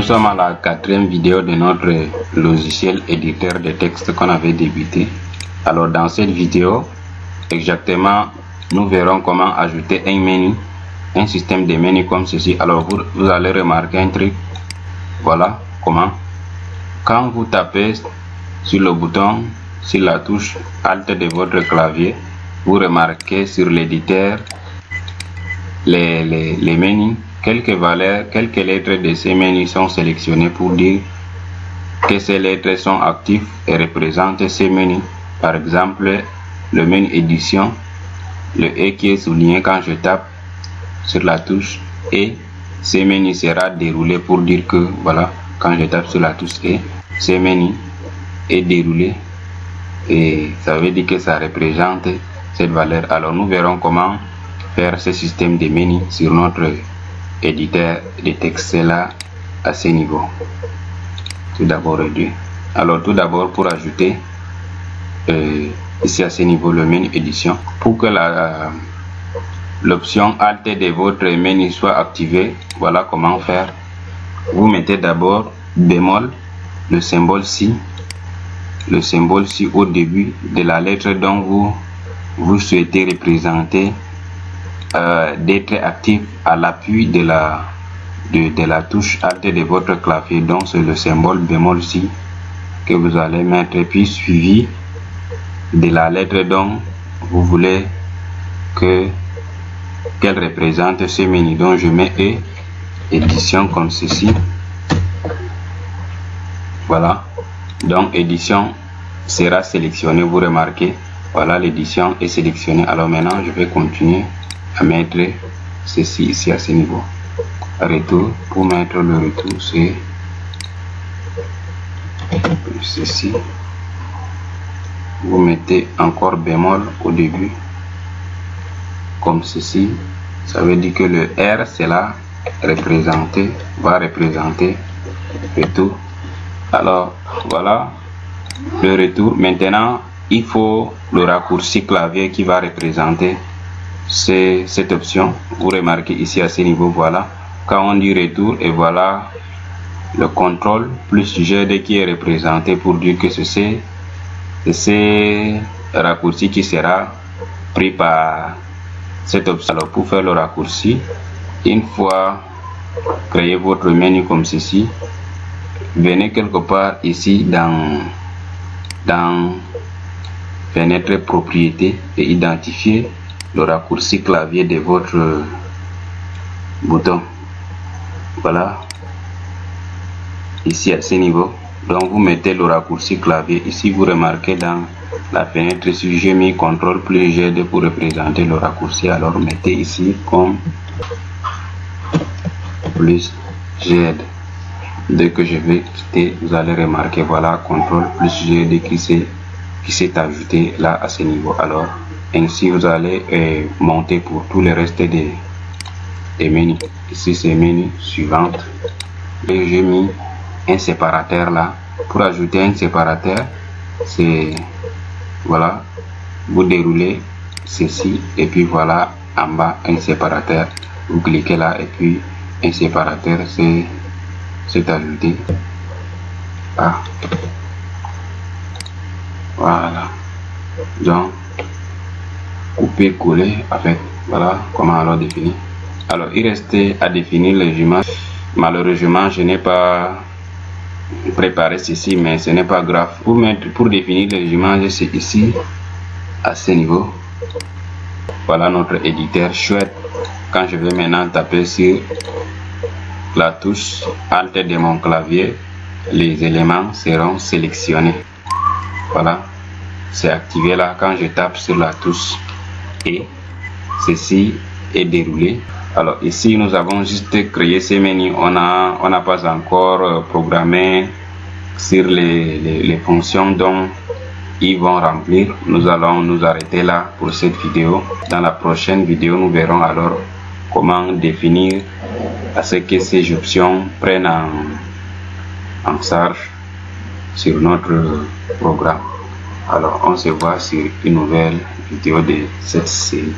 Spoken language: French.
Nous sommes à la 4e vidéo de notre logiciel éditeur de texte qu'on avait débuté. Alors dans cette vidéo, exactement, nous verrons comment ajouter un menu, un système de menus comme ceci. Alors vous allez remarquer un truc. Voilà comment. Quand vous tapez sur le bouton, sur la touche Alt de votre clavier, vous remarquez sur l'éditeur les menus. Quelques valeurs, quelques lettres de ces menus sont sélectionnées pour dire que ces lettres sont actives et représentent ces menus. Par exemple, le menu édition, le E qui est souligné quand je tape sur la touche E, ce menu sera déroulé pour dire que voilà, quand je tape sur la touche E, ce menu est déroulé et ça veut dire que ça représente cette valeur. Alors nous verrons comment faire ce système de menus sur notre éditeur de texte là à ce niveau. Tout d'abord réduit. Alors tout d'abord, pour ajouter ici à ce niveau le menu édition, pour que l'option Alt de votre menu soit activée, voilà comment faire. Vous mettez d'abord bémol, le symbole si au début de la lettre dont vous souhaitez représenter d'être actif à l'appui de la touche Alt de votre clavier. Donc c'est le symbole bémol si que vous allez mettre, puis suivi de la lettre dont vous voulez qu'elle représente ce menu. Donc je mets E, édition comme ceci. Voilà, donc édition sera sélectionnée, vous remarquez, voilà, l'édition est sélectionnée. Alors maintenant je vais continuer à mettre ceci ici à ce niveau. Retour, pour mettre le retour, c'est ceci. Vous mettez encore bémol au début comme ceci. Ça veut dire que le R cela va représenter retour. Alors voilà le retour. Maintenant il faut le raccourci clavier qui va représenter cette option. Vous remarquez ici à ce niveau, voilà, quand on dit retour, et voilà le contrôle plus GD qui est représenté pour dire que c'est ce raccourci qui sera pris par cette option. Alors pour faire le raccourci, une fois créé votre menu comme ceci, venez quelque part ici dans fenêtre propriété et identifier le raccourci clavier de votre bouton. Voilà, ici à ce niveau. Donc vous mettez le raccourci clavier ici. Vous remarquez dans la fenêtre ici, j'ai mis CTRL plus GD pour représenter le raccourci. Alors mettez ici comme plus GD. Dès que je vais quitter, vous allez remarquer, voilà, CTRL plus GD qui s'est ajouté là à ce niveau. Alors ainsi vous allez monter pour tout le reste des menus. Ici c'est menu suivante et j'ai mis un séparateur là. Pour ajouter un séparateur, c'est voilà, vous déroulez ceci et puis voilà en bas un séparateur. Vous cliquez là et puis un séparateur c'est ajouté. Ah, voilà, donc couper coller avec, voilà comment alors définir. Alors il restait à définir les images. Malheureusement je n'ai pas préparé ceci, mais ce n'est pas grave. Pour définir les images, c'est ici à ce niveau. Voilà notre éditeur chouette. Quand je vais maintenant taper sur la touche Alt de mon clavier, les éléments seront sélectionnés. Voilà, c'est activé là quand je tape sur la touche et ceci est déroulé. Alors ici nous avons juste créé ces menus, on n'a pas encore programmé sur les fonctions dont ils vont remplir. Nous allons nous arrêter là pour cette vidéo. Dans la prochaine vidéo nous verrons alors comment définir à ce que ces options prennent en charge sur notre programme. Alors on se voit sur une nouvelle vidéo de cette série.